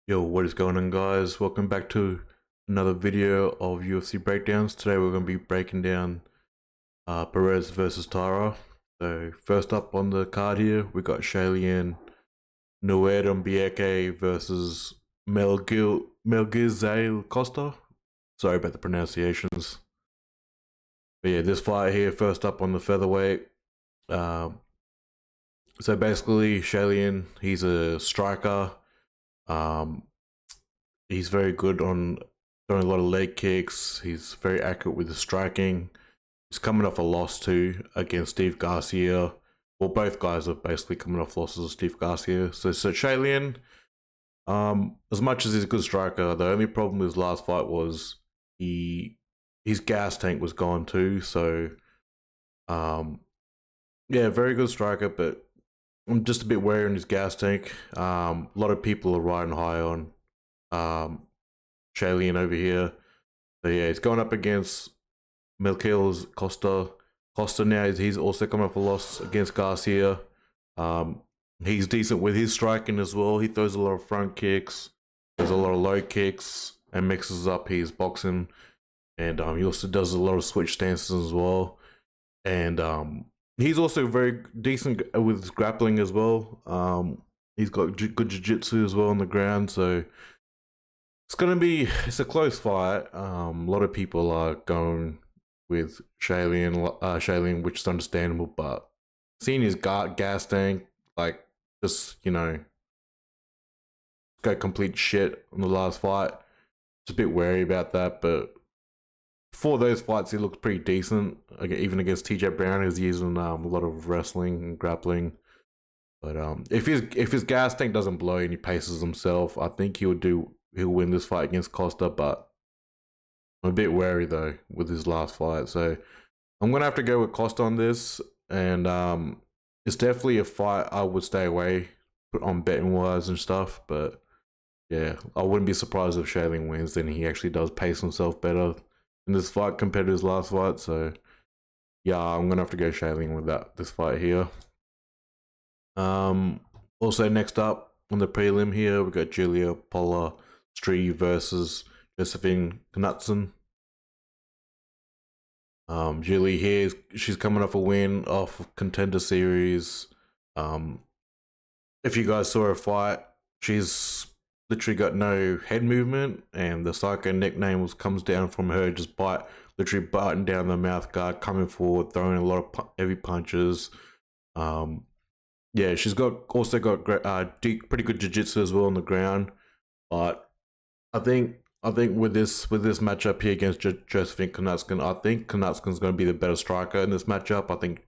Yo, what is going on, guys? Welcome back to another video of UFC breakdowns. Today we're going to be breaking down Perez versus Taira. So first up on the card here, we got Shayilan Nuerdanbieke versus Melquizael Costa. Sorry about the pronunciations. But yeah, this fight here, first up on the featherweight. So basically, Shayilan, he's a striker. He's very good on throwing a lot of leg kicks. He's very accurate with the striking. He's coming off a loss too against Steve Garcia. Well, both guys are basically coming off losses of Steve Garcia. So Shayilan, as much as he's a good striker, the only problem with his last fight was his gas tank was gone too. So, yeah, very good striker, but I'm just a bit wary on his gas tank. A lot of people are riding high on Shayilan over here. So yeah, he's going up against Melquizael Costa. Costa now he's also coming off a loss against Garcia. He's decent with his striking as well. He throws a lot of front kicks, throws a lot of low kicks, and mixes up his boxing. And he also does a lot of switch stances as well. And he's also very decent with his grappling as well. He's got good jiu-jitsu as well on the ground, so it's a close fight. A lot of people are going with Shayilan, which is understandable, but seeing his gas tank, like, just, go complete shit on the last fight, just a bit wary about that. But for those fights, he looked pretty decent. Even against TJ Brown, he was using a lot of wrestling and grappling. But if his gas tank doesn't blow and he paces himself, I think he'll win this fight against Costa. But I'm a bit wary though with his last fight, so I'm gonna have to go with Costa on this. And it's definitely a fight I would stay away on betting wise and stuff. But yeah, I wouldn't be surprised if Shayilan wins. Then he actually does pace himself better in this fight compared to his last fight. So yeah, I'm gonna have to go Shayilan with this fight here. Also next up on the prelim here, we got Julia Polastri versus Josefine Knutsson. Julie here, she's coming off a win off of Contender Series. If you guys saw her fight, she's literally got no head movement, and the psycho nickname comes down from her just literally biting down the mouth guard, coming forward, throwing a lot of heavy punches. Yeah, she's also got pretty good jiu-jitsu as well on the ground. But I think with this matchup here against Josefine Knutsson, I think Knutsson's going to be the better striker in this matchup. I think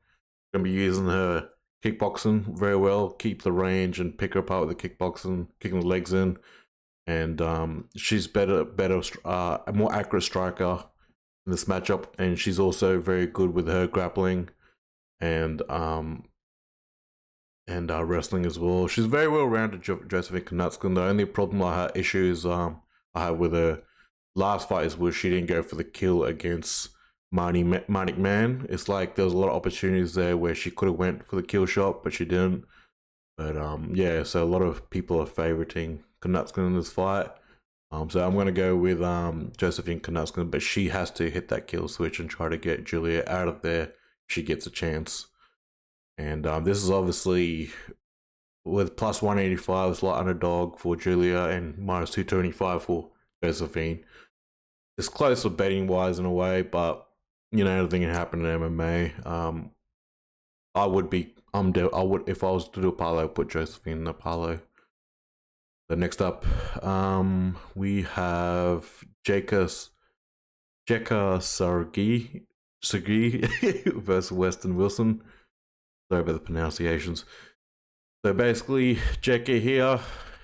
going to be using her kickboxing very well, keep the range and pick her apart with the kickboxing, kicking the legs in. And she's a more accurate striker in this matchup, and she's also very good with her grappling and wrestling as well. She's very well rounded, Josefine Knutsson. The only problem issues I had with her last fight was she didn't go for the kill against Manik Man. It's like there was a lot of opportunities there where she could have went for the kill shot, but she didn't. But yeah, so a lot of people are favoriting Knutsson in this fight. So I'm gonna go with Josefine Knutsson, but she has to hit that kill switch and try to get Julia out of there if she gets a chance. And this is obviously with plus 185 slight underdog for Julia and minus 225 for Josephine. It's close for betting wise in a way, but anything can happen in MMA. If I was to do a parlay, I'd put Josephine in the parlay. So next up, we have Jeka Saragih versus Westin Wilson. Sorry about the pronunciations. So basically, Jeka here,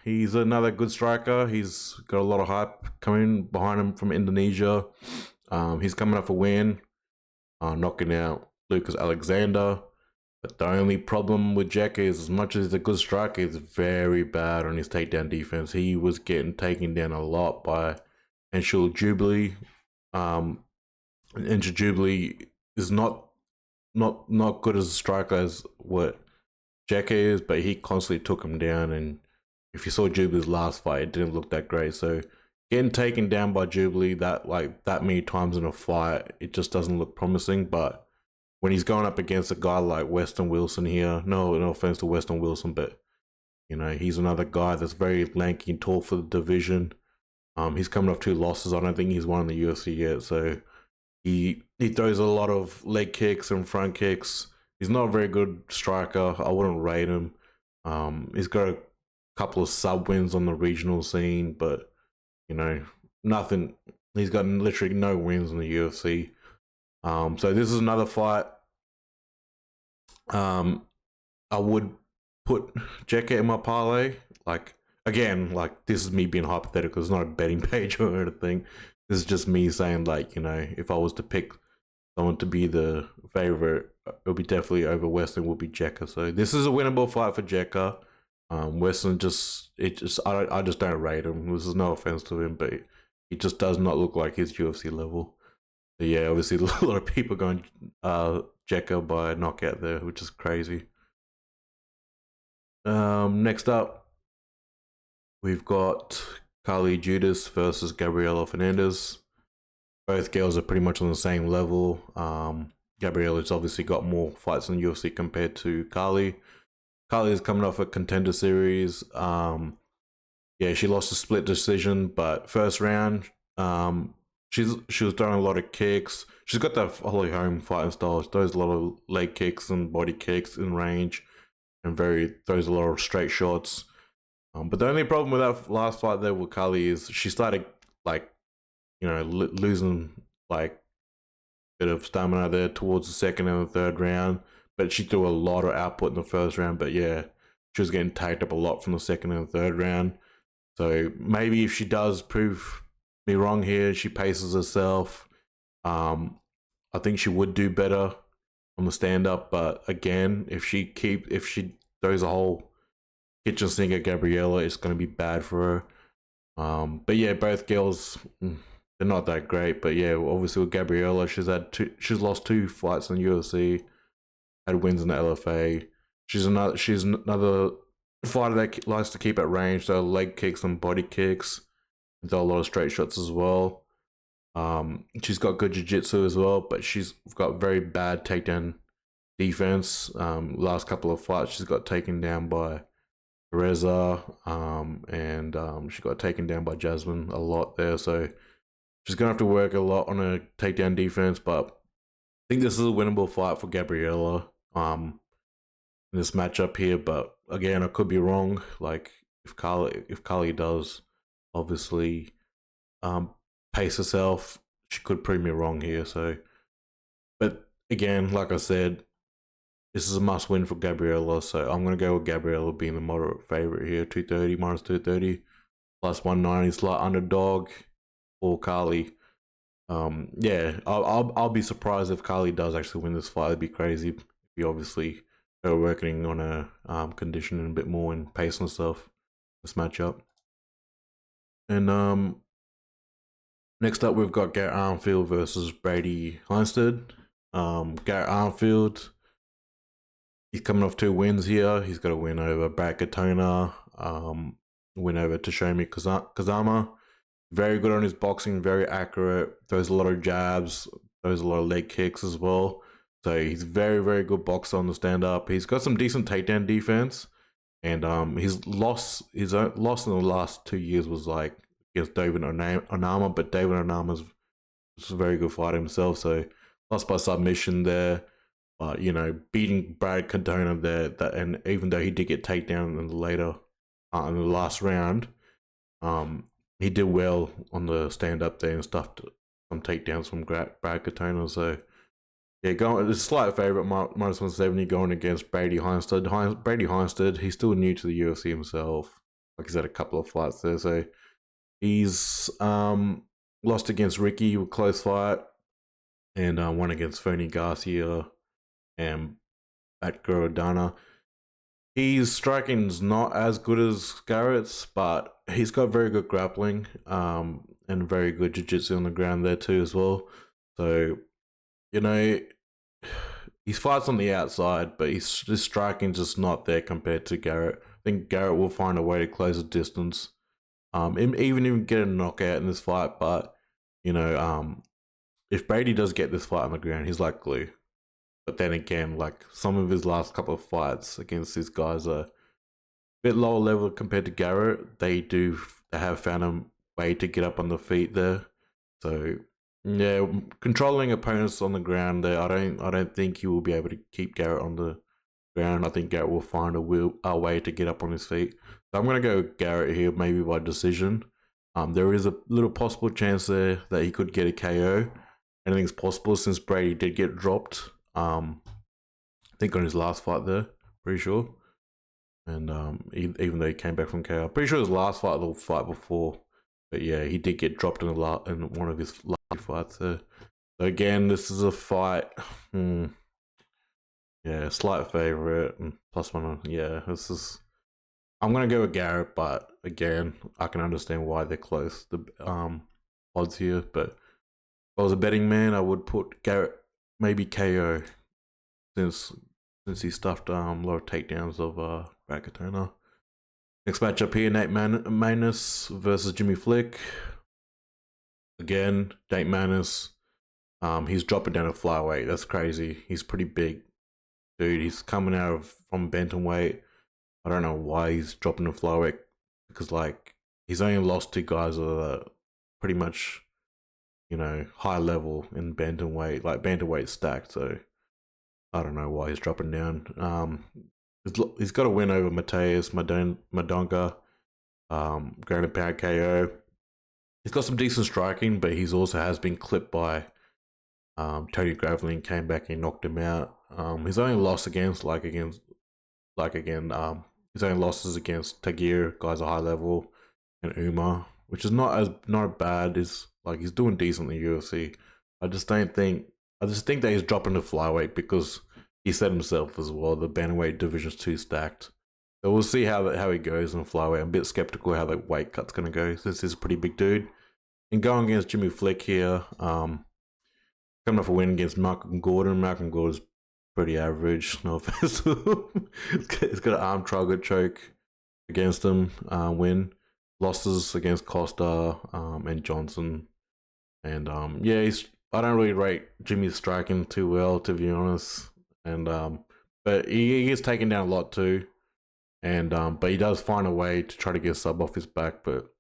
he's another good striker. He's got a lot of hype coming behind him from Indonesia. He's coming off a win, knocking out Lucas Alexander. But the only problem with Jeka is, as much as he's a good striker, he's very bad on his takedown defense. He was getting taken down a lot by Anshul Jubilee. Anshul Jubilee is not good as a striker as what Jeka is, but he constantly took him down, and if you saw Jubilee's last fight, it didn't look that great. So getting taken down by Jubilee that many times in a fight, it just doesn't look promising. But when he's going up against a guy like Westin Wilson here, no offense to Westin Wilson, but you know, he's another guy that's very lanky and tall for the division. He's coming off 2 losses. I don't think he's won in the UFC yet, so he throws a lot of leg kicks and front kicks. He's not a very good striker. I wouldn't rate him. He's got a couple of sub wins on the regional scene, but you know, nothing. He's got literally no wins in the UFC. So this is another fight. I would put Jeka in my parlay. Like, again, like, this is me being hypothetical. It's not a betting page or anything. This is just me saying, like, you know, if I was to pick someone to be the favorite, it would be definitely over Westin, would be Jeka. So this is a winnable fight for Jeka. Westin I just don't rate him. This is no offense to him, but he just does not look like his UFC level. So yeah, obviously a lot of people going Jeka by knockout there, which is crazy. Next up, we've got Carli Judice versus Gabriella Fernandes. Both girls are pretty much on the same level. Gabriella's obviously got more fights in the UFC compared to Carli. Carli is coming off a contender series. Yeah, she lost a split decision, but first round, she was throwing a lot of kicks. She's got that Holly Holm fighting style. She throws a lot of leg kicks and body kicks in range, and throws a lot of straight shots. But the only problem with that last fight there with Carli is she started losing like a bit of stamina there towards the second and the third round. But she threw a lot of output in the first round. But yeah, she was getting tagged up a lot from the second and the third round. So maybe if she does prove me wrong here, she paces herself. I think she would do better on the stand up. But again, if she throws a whole kitchen sink at Gabriella, it's going to be bad for her. But yeah, both girls, they're not that great. But yeah, obviously with Gabriella, she's lost 2 fights in the UFC, had wins in the LFA. She's another fighter that likes to keep at range, so leg kicks and body kicks, and throw a lot of straight shots as well. She's got good jiu-jitsu as well, but she's got very bad takedown defense. Last couple of fights, she's got taken down by Perez, and she got taken down by Jasmine a lot there. So she's gonna have to work a lot on her takedown defense. But I think this is a winnable fight for Gabriella in this matchup here. But again, I could be wrong. Like if Carli does obviously pace herself, she could prove me wrong here. So, but again, like I said, this is a must win for Gabriella, so I'm going to go with Gabriella being the moderate favorite here. 230 minus 230 plus 190 slight underdog for Carli. Yeah, I'll be surprised if Carli does actually win this fight. It'd be crazy if you obviously are working on her conditioning a bit more and pacing herself this matchup. And next up, we've got Garrett Armfield versus Brady Hiestand. Garrett Armfield, he's coming off 2 wins here. He's got a win over Brad Katona, win over Toshomi Kazama. Very good on his boxing, very accurate. Throws a lot of jabs, throws a lot of leg kicks as well. So he's very, very good boxer on the stand-up. He's got some decent takedown defense. And his loss in the last 2 years was like against David Onama, but David Onama's a very good fighter himself. So lost by submission there. But, you know, beating Brad Katona there, and even though he did get takedown in the last round, he did well on the stand-up there and stuffed some takedowns from Brad Katona. So, yeah, it's a slight favourite, minus 170 going against Brady Hiestand. Brady Hiestand, he's still new to the UFC himself. Like he's had a couple of fights there. So, he's lost against Ricky with close fight, and won against Phony Garcia and Batgirl Dana. His striking's not as good as Garrett's, but he's got very good grappling and very good jiu-jitsu on the ground there too as well. So, you know, his fights on the outside, but his striking's just not there compared to Garrett. think Garrett will find a way to close the distance. Even get a knockout in this fight, but you know, if Brady does get this fight on the ground, he's like glue. But then again, like some of his last couple of fights against these guys are a bit lower level compared to Garrett. They have found a way to get up on the feet there. So yeah, controlling opponents on the ground there, I don't think he will be able to keep Garrett on the ground. I think Garrett will find a way to get up on his feet. So I'm gonna go Garrett here, maybe by decision. There is a little possible chance there that he could get a KO. Anything's possible since Brady did get dropped. I think on his last fight there, pretty sure. And even though he came back from KO, I'm pretty sure his last fight, the fight before. But yeah, he did get dropped in one of his last fights there. So again, this is a fight. Yeah, slight favorite and +1. Yeah, this is. I'm gonna go with Garrett, but again, I can understand why they're close. The odds here, but if I was a betting man, I would put Garrett maybe KO, since he stuffed a lot of takedowns of Rakatona. Next matchup here, Nate Maness versus Jimmy Flick. Again, Nate Maness, he's dropping down to flyweight. That's crazy. He's pretty big, dude. He's coming out from bantamweight. I don't know why he's dropping to flyweight, because like he's only lost to guys that are pretty much, you know, high level in bantamweight, like bantamweight stacked. So I don't know why he's dropping down. He's got a win over Mateus Madonga, ground and pound KO. He's got some decent striking, but he's also has been clipped by Tony Graveling, came back and knocked him out. His only loss his only losses against Tagir, guys are high level, and Uma, which is not bad. Is like he's doing decent in the UFC. I just think that he's dropping to flyweight because he said himself as well, the bantamweight division's too stacked. So we'll see how he goes in flyweight. I'm a bit skeptical how the weight cut's gonna go, since he's a pretty big dude. And going against Jimmy Flick here, coming off a win against Malcolm Gordon. Malcolm Gordon's pretty average, no offense to him. He's got an arm triangle choke against him, win. Losses against Costa and Johnson. And yeah, I don't really rate Jimmy's striking too well, to be honest. And but he gets taken down a lot too. And but he does find a way to try to get a sub off his back, but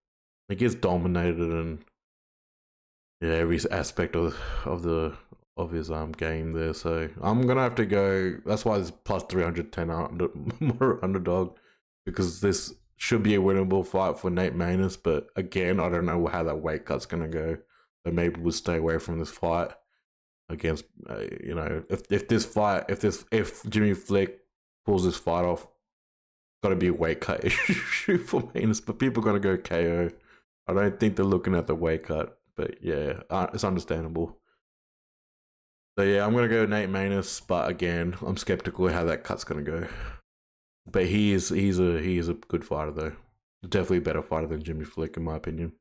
he gets dominated in every aspect of his game there. So I'm gonna have to go. That's why it's +310 more underdog, because this should be a winnable fight for Nate Maness. But again, I don't know how that weight cut's gonna go. So maybe we'll stay away from this fight against you know, if Jimmy Flick pulls this fight off, got to be a weight cut issue for Maness. But people are gonna go KO. I don't think they're looking at the weight cut. But yeah, it's understandable. So yeah, I'm gonna go Nate Maness, but again, I'm skeptical how that cut's gonna go. But he's a good fighter though. Definitely a better fighter than Jimmy Flick, in my opinion.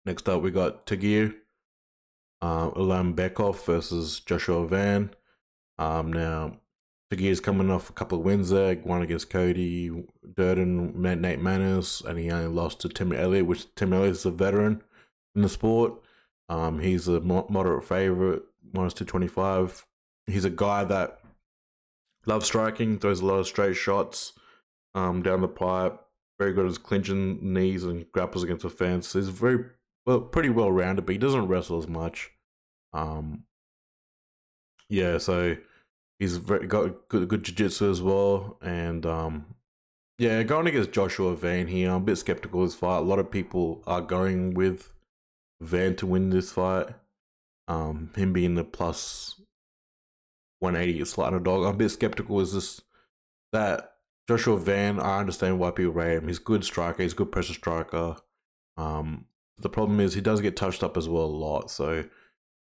Next up, we got Tagir Ulanbekov versus Joshua Van. Now Tagir's coming off a couple of wins there. One against Cody Durden, Nate Maness, and he only lost to Tim Elliott, which Tim Elliott is a veteran in the sport. He's a moderate favorite, -225. He's a guy that loves striking, throws a lot of straight shots down the pipe. Very good at clinching knees and grapples against the fence. He's pretty well rounded, but he doesn't wrestle as much. Yeah, so he's got good jiu-jitsu as well. And yeah, going against Joshua Van here, I'm a bit skeptical of this fight. A lot of people are going with Van to win this fight. Him being the +180 slight underdog. I'm a bit skeptical. Is this that Joshua Van? I understand why people rate him. He's a good striker. He's a good pressure striker. The problem is he does get touched up as well a lot. So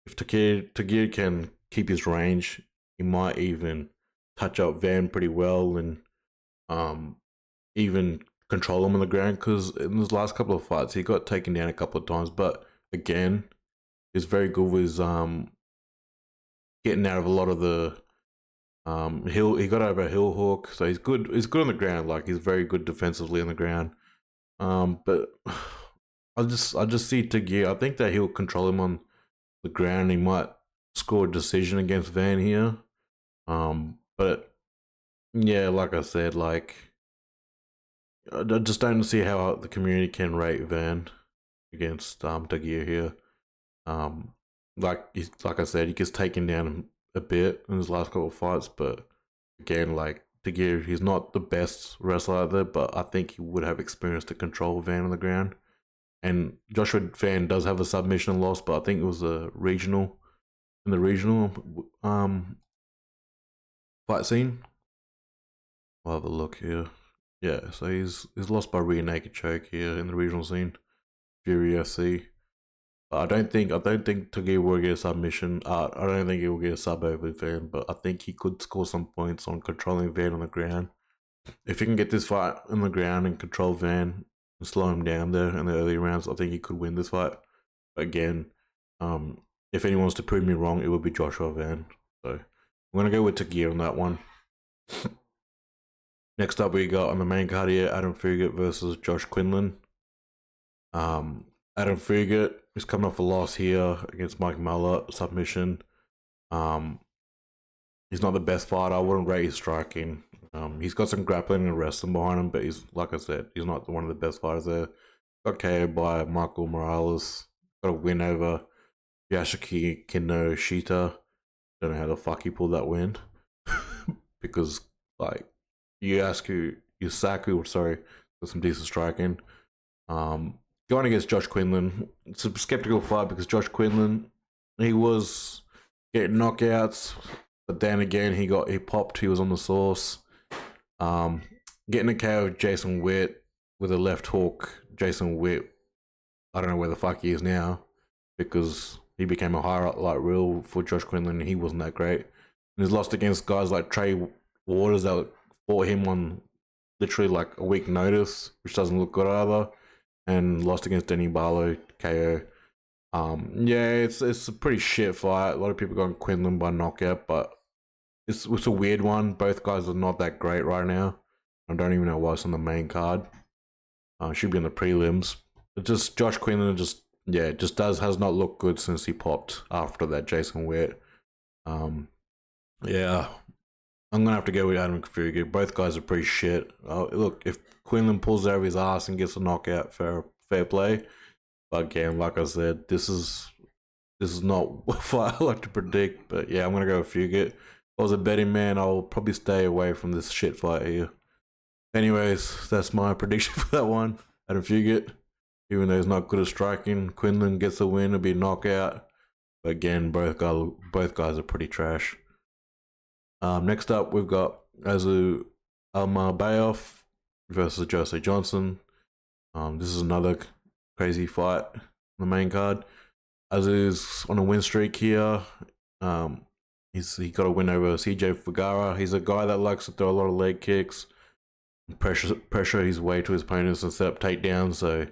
if Tagir can keep his range, he might even touch up Van pretty well and even control him on the ground. Because in his last couple of fights, he got taken down a couple of times. But again, he's very good with getting out of a lot of the He got over a heel hook, so he's good. He's good on the ground. Like he's very good defensively on the ground. But I just see Tagir. I think that he'll control him on the ground. He might score a decision against Van here. But yeah, like I said, like I just don't see how the community can rate Van against Tagir here. Like I said, he gets taken down a bit in his last couple of fights, but again, like Tagir, he's not the best wrestler out there, but I think he would have experience to control Van on the ground. And Joshua Van does have a submission loss, but I think it was a regional in the regional fight scene. I'll have a look here. Yeah, so he's lost by rear naked choke here in the regional scene, Fury UFC. I don't think Tagir will get a submission. I don't think he will get a sub over Van, but I think he could score some points on controlling Van on the ground. If he can get this fight on the ground and control Van and slow him down there in the early rounds, I think he could win this fight. But again, if anyone wants to prove me wrong, it would be Joshua Van. So I'm gonna go with Tagir on that one. Next up, we got on the main card here, Adam Fugitt versus Josh Quinlan. Adam Fugitt is coming off a loss here against Mike Muller, submission. He's not the best fighter. I wouldn't rate his striking. He's got some grappling and wrestling behind him, but he's, like I said, he's not one of the best fighters there. Got KO'd by Michael Morales. Got a win over Yasuki Kinoshita. Don't know how the fuck he pulled that win. Because, like, Yusaku, got some decent striking. Going against Josh Quinlan, it's a skeptical fight because Josh Quinlan, he was getting knockouts, but then again he popped. He was on the sauce. Getting a KO of Jason Witt with a left hook. Jason Witt, I don't know where the fuck he is now because he became a highlight reel for Josh Quinlan and he wasn't that great. And he's lost against guys like Trey Waters that fought him on literally like a week notice, which doesn't look good either. And lost against Denny Barlow, KO. Yeah, it's a pretty shit fight. A lot of people going Quinlan by knockout, but it's a weird one. Both guys are not that great right now. I don't even know why it's on the main card. Should be in the prelims. But just Josh Quinlan has not looked good since he popped after that Jason Witt. Yeah, I'm gonna have to go with Adam Fugitt. Both guys are pretty shit. Look, if Quinlan pulls over his ass and gets a knockout, fair play. But again, like I said, this is not what I like to predict. But yeah, I'm gonna go with Fugitt. If I was a betting man, I'll probably stay away from this shit fight here. Anyways, that's my prediction for that one. Adam Fugitt, even though he's not good at striking, Quinlan gets a win. It'll be a knockout. But again, both guys are pretty trash. Next up, we've got Almabaev versus Jose Johnson. This is another crazy fight on the main card. Azu's on a win streak here. He got a win over CJ Fugara. He's a guy that likes to throw a lot of leg kicks, pressure his way to his opponents and set up takedowns. So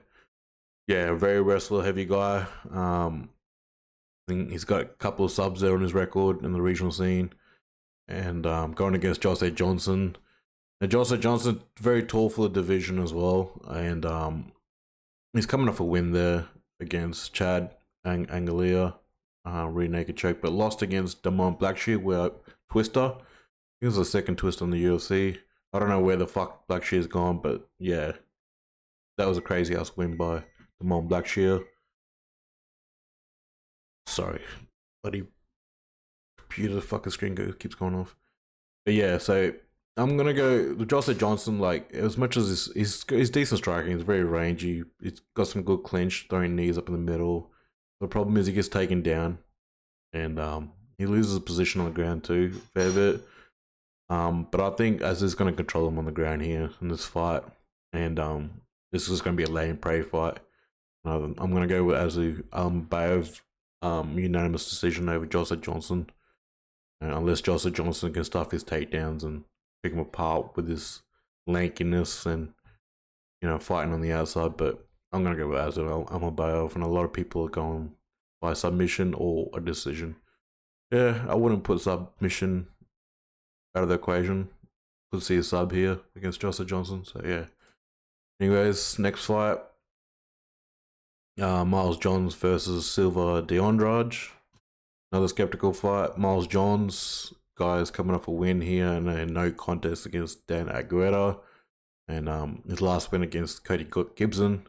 yeah, a very wrestler heavy guy. I think he's got a couple of subs there on his record in the regional scene. And going against Jose Johnson. And Jose Johnson, very tall for the division as well. And he's coming off a win there against Chad Angalia, rear naked choke, but lost against Damon Blackshear with Twister. He was the second Twister in the UFC. I don't know where the fuck Blackshear's gone, but yeah, that was a crazy ass win by Damon Blackshear. Sorry, bloody computer fucking screen keeps going off. But yeah, so I'm gonna go with Jose Johnson. Like, as much as he's decent striking, he's very rangy. He's got some good clinch, throwing knees up in the middle. The problem is he gets taken down, and he loses position on the ground too, a fair bit. But I think Az is gonna control him on the ground here in this fight, and this is gonna be a lay and pray fight. I'm gonna go with Azu Almabaev, unanimous decision over Jose Johnson. Unless Jose Johnson can stuff his takedowns and pick him apart with his lankiness and, you know, fighting on the outside. But I'm going to go with Azu Almabaev, and a lot of people are going by submission or a decision. Yeah, I wouldn't put submission out of the equation. Could see a sub here against Joshua Johnson. So yeah. Anyways, next fight. Miles Johns versus Silva de Andrade. Another skeptical fight. Miles Johns, guys coming off a win here and a no contest against Dan Aguilera. And his last win against Cody Gibson.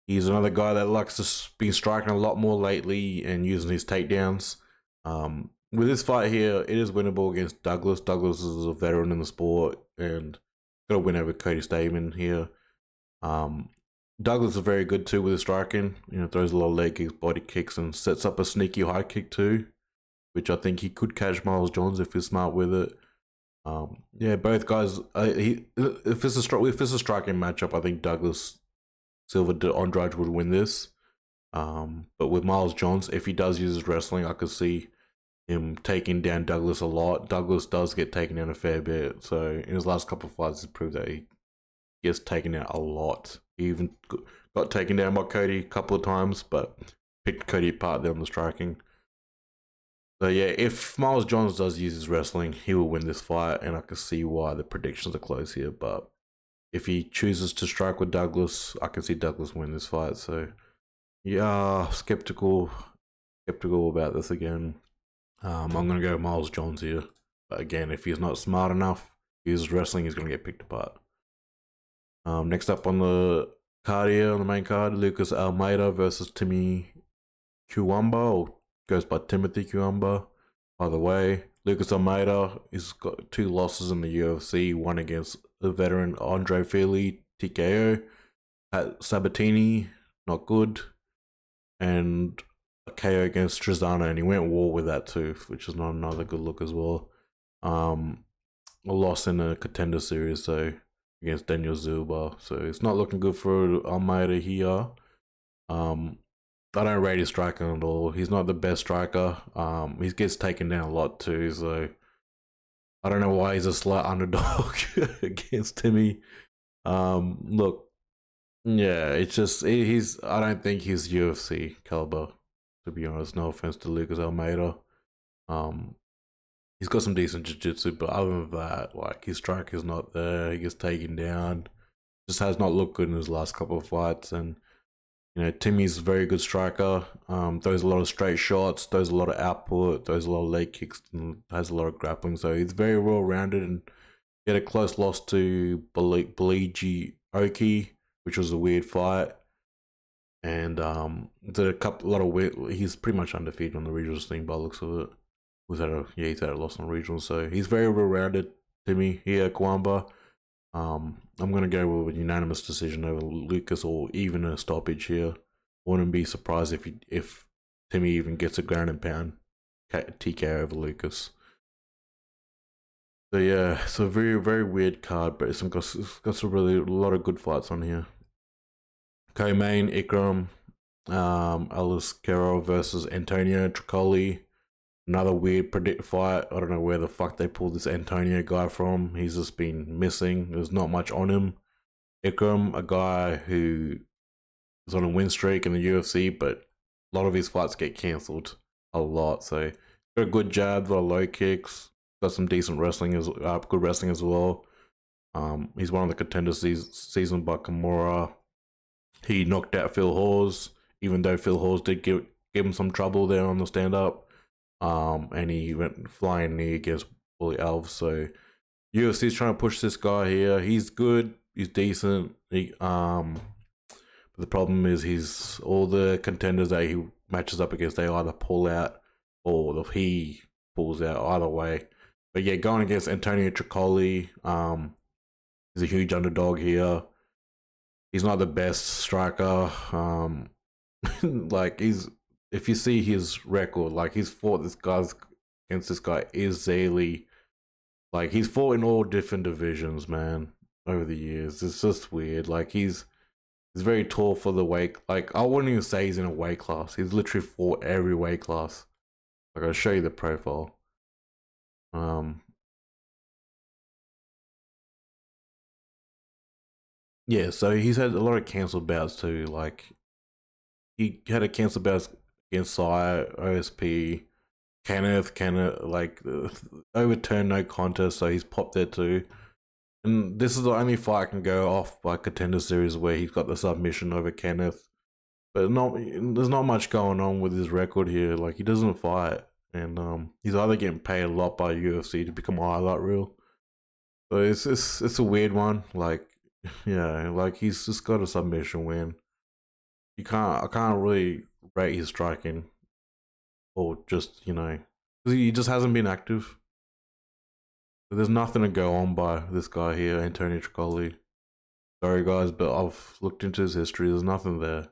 He's another guy that likes to be striking a lot more lately and using his takedowns. With this fight here, it is winnable against Douglas. Douglas is a veteran in the sport and got a win over Cody Stamen here. Douglas is very good too with his striking. You know, throws a lot of leg kicks, body kicks, and sets up a sneaky high kick too, which I think he could catch Miles Johns if he's smart with it. Yeah, both guys. If it's a striking matchup, I think Douglas Silva de Andrade would win this. But with Miles Johns, if he does use his wrestling, I could see him taking down Douglas a lot. Douglas does get taken down a fair bit. So in his last couple of fights, he's proved that he gets taken down a lot. He even got taken down by Cody a couple of times, but picked Cody apart there on the striking. So yeah, if Miles Johns does use his wrestling, he will win this fight, and I can see why the predictions are close here. But if he chooses to strike with Douglas, I can see Douglas win this fight. So yeah, skeptical about this again. I'm gonna go Miles Johns here. But again, if he's not smart enough, uses wrestling, he's gonna get picked apart. Next up on the card here, on the main card, Lucas Almeida versus Timmy Cuamba, or goes by Timothy Cuamba. By the way, Lucas Almeida has got 2 losses in the UFC, one against the veteran Andre Fili, TKO, at Sabatini, not good, and a KO against Trizano, and he went war with that too, which is not another good look as well. A loss in a contender series, so against Daniel Zuba, so it's not looking good for Almeida here. I don't rate his striking at all. He's not the best striker. He gets taken down a lot too, so I don't know why he's a slight underdog against Timmy. Look, yeah, it's just I don't think he's UFC caliber, to be honest. No offense to Lucas Almeida. He's got some decent jiu-jitsu, but other than that, like, his strike is not there. He gets taken down. Just has not looked good in his last couple of fights. And, you know, Timmy's a very good striker. Throws a lot of straight shots, throws a lot of output, throws a lot of leg kicks, and has a lot of grappling. So he's very well-rounded, and he had a close loss to Baliji Oki, which was a weird fight. And he's pretty much undefeated on the regional scene by the looks of it. He's had a loss on regional, so he's very well-rounded. Timmy here, Cuamba. I'm gonna go with a unanimous decision over Lucas, or even a stoppage here. Wouldn't be surprised if Timmy even gets a ground and pound TKO over Lucas. So yeah, it's a very, very weird card, but it's got some really a lot of good fights on here. Co-main, Ikram Aliskerov versus Antonio Trócoli. Another weird fight. I don't know where the fuck they pulled this Antonio guy from. He's just been missing. There's not much on him. Ikram, a guy who is on a win streak in the UFC, but a lot of his fights get cancelled a lot. So got a good jab, a lot of low kicks. Got some decent wrestling good wrestling as well. He's one of the contenders season by Kimura. He knocked out Phil Hawes, even though Phil Hawes did give him some trouble there on the stand up. And he went flying knee against Bully Alves. So UFC's trying to push this guy here. He's good. He's decent. But the problem is all the contenders that he matches up against, they either pull out or he pulls out. Either way. But yeah, going against Antonio Trócoli, he's a huge underdog here. He's not the best striker. Like if you see his record, like he's fought against this guy Izali. Like he's fought in all different divisions, man, over the years. It's just weird. Like he's very tall for the weight. Like I wouldn't even say he's in a weight class. He's literally fought every weight class. Like I'll show you the profile. Yeah, so he's had a lot of cancelled bouts too. Like he had a cancelled bout against Sire, OSP, Kenneth, like overturned no contest, so he's popped there too. And this is the only fight I can go off by Contender Series where he's got the submission over Kenneth. But there's not much going on with his record here. Like, he doesn't fight, and he's either getting paid a lot by UFC to become a highlight reel. So it's a weird one. Like, yeah, like he's just got a submission win. I can't really rate his striking, or just because he just hasn't been active. So there's nothing to go on by this guy here, Antonio Trócoli. Sorry guys, but I've looked into his history. There's nothing there.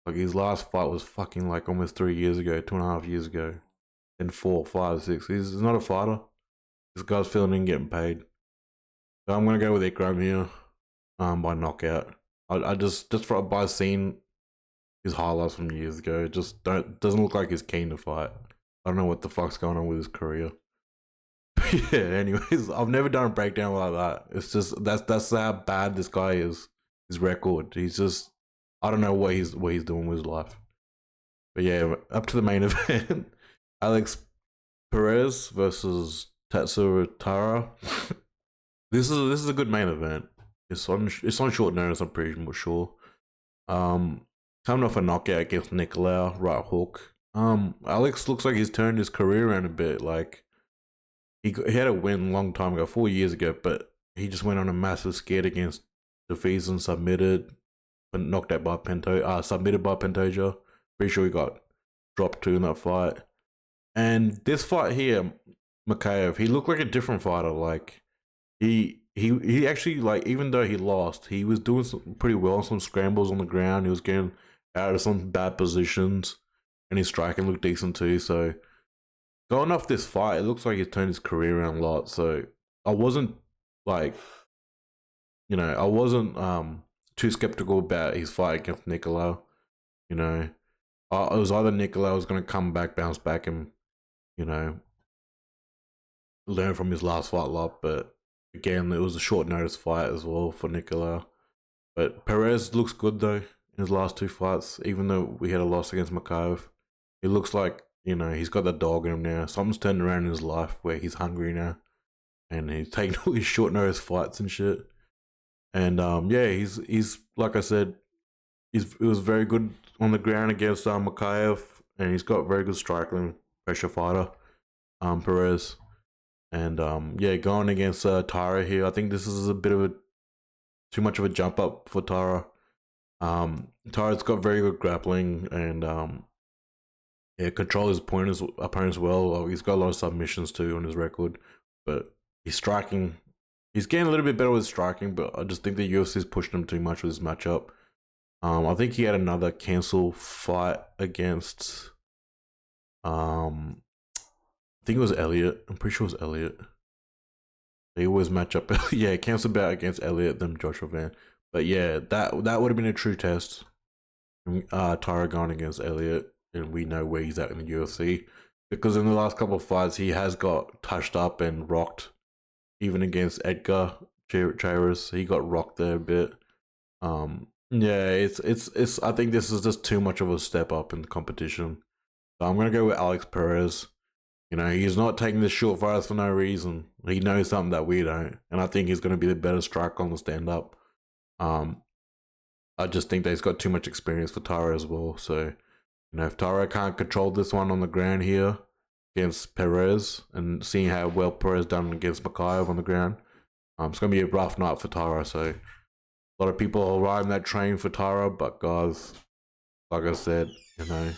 Like, his last fight was fucking like almost 3 years ago, 2.5 years ago. And 4, 5, 6. He's not a fighter. This guy's filling in getting paid. So I'm gonna go with Ikram here, by knockout. I just by seeing his highlights from years ago, it just doesn't look like he's keen to fight. I don't know what the fuck's going on with his career. But yeah, anyways, I've never done a breakdown like that. It's just that's how bad this guy is. His record. He's just, I don't know what he's doing with his life. But yeah, up to the main event. Alex Perez versus Taira. This is a good main event. It's on short notice, I'm pretty sure. Coming off a knockout against Nicolau, right hook. Alex looks like he's turned his career around a bit. Like, he had a win a long time ago, 4 years ago, but he just went on a massive skid against Josefine, submitted, but knocked out by submitted by Pantoja. Pretty sure he got dropped too in that fight. And this fight here, Almabaev, he looked like a different fighter. Like, he actually, like, even though he lost, he was doing pretty well on some scrambles on the ground. He was getting out of some bad positions, and his striking looked decent too. So, going off this fight, it looks like he's turned his career around a lot. So I wasn't like, I wasn't too skeptical about his fight against Nicolau. It was either Nicolau was going to come back, bounce back, and learn from his last fight a lot. But again, it was a short notice fight as well for Nicolau. But Perez looks good though in his last 2 fights, even though we had a loss against Almabaev. It looks like, he's got that dog in him now. Something's turned around in his life where he's hungry now, and he's taking all these short notice fights and shit. And yeah, he's like I said, it was very good on the ground against Almabaev, and he's got very good striking, pressure fighter, Perez. And yeah, going against Taira here, I think this is a bit of too much of a jump up for Taira. Taira's got very good grappling, and yeah, control his opponents well. He's got a lot of submissions too on his record, but he's striking. He's getting a little bit better with striking, but I just think the UFC's pushing him too much with his matchup. I think he had another cancel fight against, I think it was Elliott. I'm pretty sure it was Elliott. They always match up. Yeah, cancel bout against Elliott, then Joshua Van. But yeah, that would have been a true test. Taira going against Elliott, and we know where he's at in the UFC, because in the last couple of fights he has got touched up and rocked. Even against Edgar Chairez, he got rocked there a bit. Yeah, it's. I think this is just too much of a step up in the competition. So I'm gonna go with Alex Perez. He's not taking this short fighters for no reason. He knows something that we don't, and I think he's gonna be the better striker on the stand up. I just think that he's got too much experience for Taira as well. So, if Taira can't control this one on the ground here against Perez, and seeing how well Perez done against Almabaev on the ground, it's going to be a rough night for Taira. So a lot of people are riding that train for Taira, but guys, like I said, I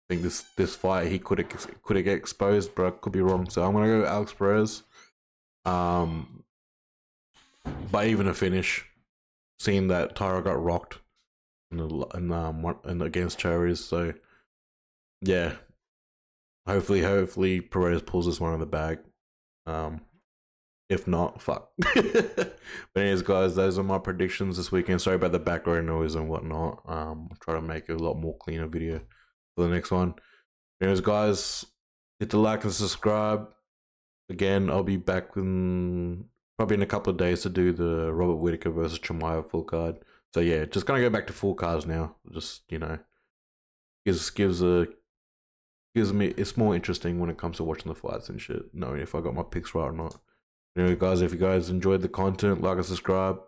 think this fight he could have get exposed, but I could be wrong. So I'm going to go with Alex Perez, by even a finish, seeing that Taira got rocked in against Cherries. So yeah, hopefully Perez pulls this one in the bag. If not, fuck. But anyways, guys, those are my predictions this weekend. Sorry about the background noise and whatnot. I'll try to make a lot more cleaner video for the next one. Anyways, guys, hit the like and subscribe. Again, I'll be back probably in a couple of days to do the Robert Whittaker versus Chimaev full card. So yeah, just gonna go back to full cards now. Just gives it's more interesting when it comes to watching the fights and shit, knowing if I got my picks right or not. Anyway, guys, if you guys enjoyed the content, like and subscribe.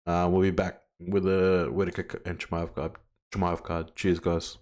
We'll be back with a Whittaker and Chimaev card. Cheers, guys.